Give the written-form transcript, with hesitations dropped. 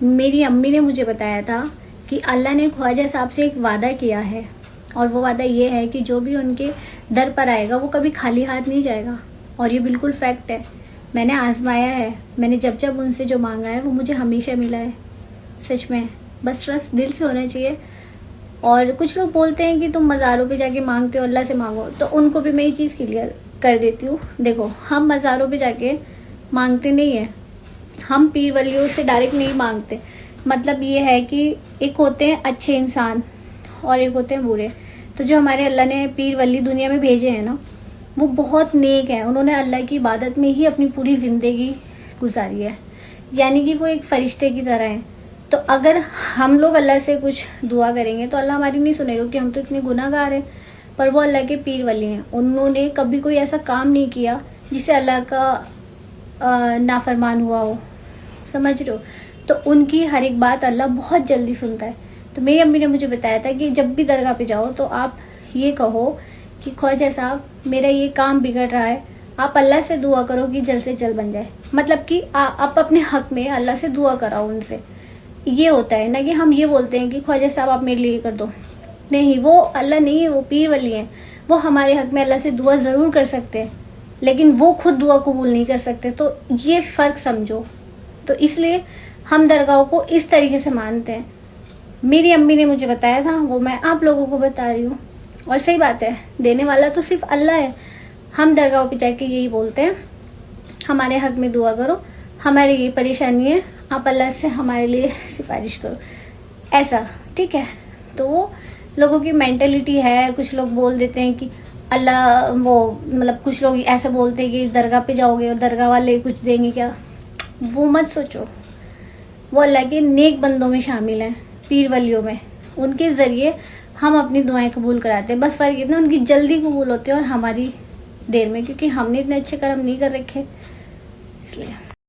میری امی نے مجھے بتایا تھا کہ اللہ نے خواجہ صاحب سے ایک وعدہ کیا ہے، اور وہ وعدہ یہ ہے کہ جو بھی ان کے در پر آئے گا وہ کبھی خالی ہاتھ نہیں جائے گا، اور یہ بالکل فیکٹ ہے. میں نے آزمایا ہے، میں نے جب جب ان سے جو مانگا ہے وہ مجھے ہمیشہ ملا ہے. سچ میں، بس ٹرسٹ دل سے ہونا چاہیے. اور کچھ لوگ بولتے ہیں کہ تم مزاروں پہ جا کے مانگتے ہو، اللہ سے مانگو، تو ان کو بھی میں یہ چیز کلیئر کر دیتی ہوں. دیکھو، ہم مزاروں پہ جا کے مانگتے نہیں ہیں، ہم پیر ولیوں سے ڈائریکٹ نہیں مانگتے. مطلب یہ ہے کہ ایک ہوتے ہیں اچھے انسان اور ایک ہوتے ہیں برے. تو جو ہمارے اللہ نے پیر ولی دنیا میں بھیجے ہیں نا، وہ بہت نیک ہیں. انہوں نے اللہ کی عبادت میں ہی اپنی پوری زندگی گزاری ہے، یعنی کہ وہ ایک فرشتے کی طرح ہیں. تو اگر ہم لوگ اللہ سے کچھ دعا کریں گے تو اللہ ہماری نہیں سنے گا، کہ ہم تو اتنے گناہ گار ہیں. پر وہ اللہ کے پیر ولی ہیں، انہوں نے کبھی کوئی ایسا کام نہیں کیا جس سے اللہ کا نافرمان ہوا ہو. سمجھ رہے ہو؟ تو ان کی ہر ایک بات اللہ بہت جلدی سنتا ہے. تو میری امی نے مجھے بتایا تھا کہ جب بھی درگاہ پہ جاؤ تو آپ یہ کہو کہ خواجہ صاحب میرا یہ کام بگڑ رہا ہے، آپ اللہ سے دعا کرو کہ جلد سے جلد بن جائے. مطلب کہ آپ اپنے حق میں اللہ سے دعا کراؤ ان سے. یہ ہوتا ہے نا کہ ہم یہ بولتے ہیں کہ خواجہ صاحب آپ میرے لیے کر دو. نہیں، وہ اللہ نہیں ہے، وہ پیر ولی ہیں. وہ ہمارے حق میں اللہ سے دعا ضرور کر سکتے ہیں، لیکن وہ خود دعا قبول نہیں کر سکتے. تو یہ فرق سمجھو. تو اس لیے ہم درگاہوں کو اس طریقے سے مانتے ہیں. میری امی نے مجھے بتایا تھا، وہ میں آپ لوگوں کو بتا رہی ہوں. اور صحیح بات ہے، دینے والا تو صرف اللہ ہے. ہم درگاہوں پہ جا کے یہی بولتے ہیں، ہمارے حق میں دعا کرو، ہماری یہ پریشانی ہے، آپ اللہ سے ہمارے لیے سفارش کرو. ایسا ٹھیک ہے. تو وہ لوگوں کی مینٹلٹی ہے. کچھ لوگ بول دیتے ہیں کہ اللہ وہ مطلب کچھ لوگ ایسا بولتے ہیں کہ درگاہ پہ جاؤ گے اور درگاہ والے کچھ دیں گے کیا. وہ مت سوچو. وہ اللہ کے نیک بندوں میں شامل ہیں، پیر ولیوں میں. ان کے ذریعے ہم اپنی دعائیں قبول کراتے ہیں. بس فرق اتنا ان کی جلدی قبول ہوتی ہے اور ہماری دیر میں، کیونکہ ہم نے اتنے اچھے کرم نہیں کر رکھے، اس لیے.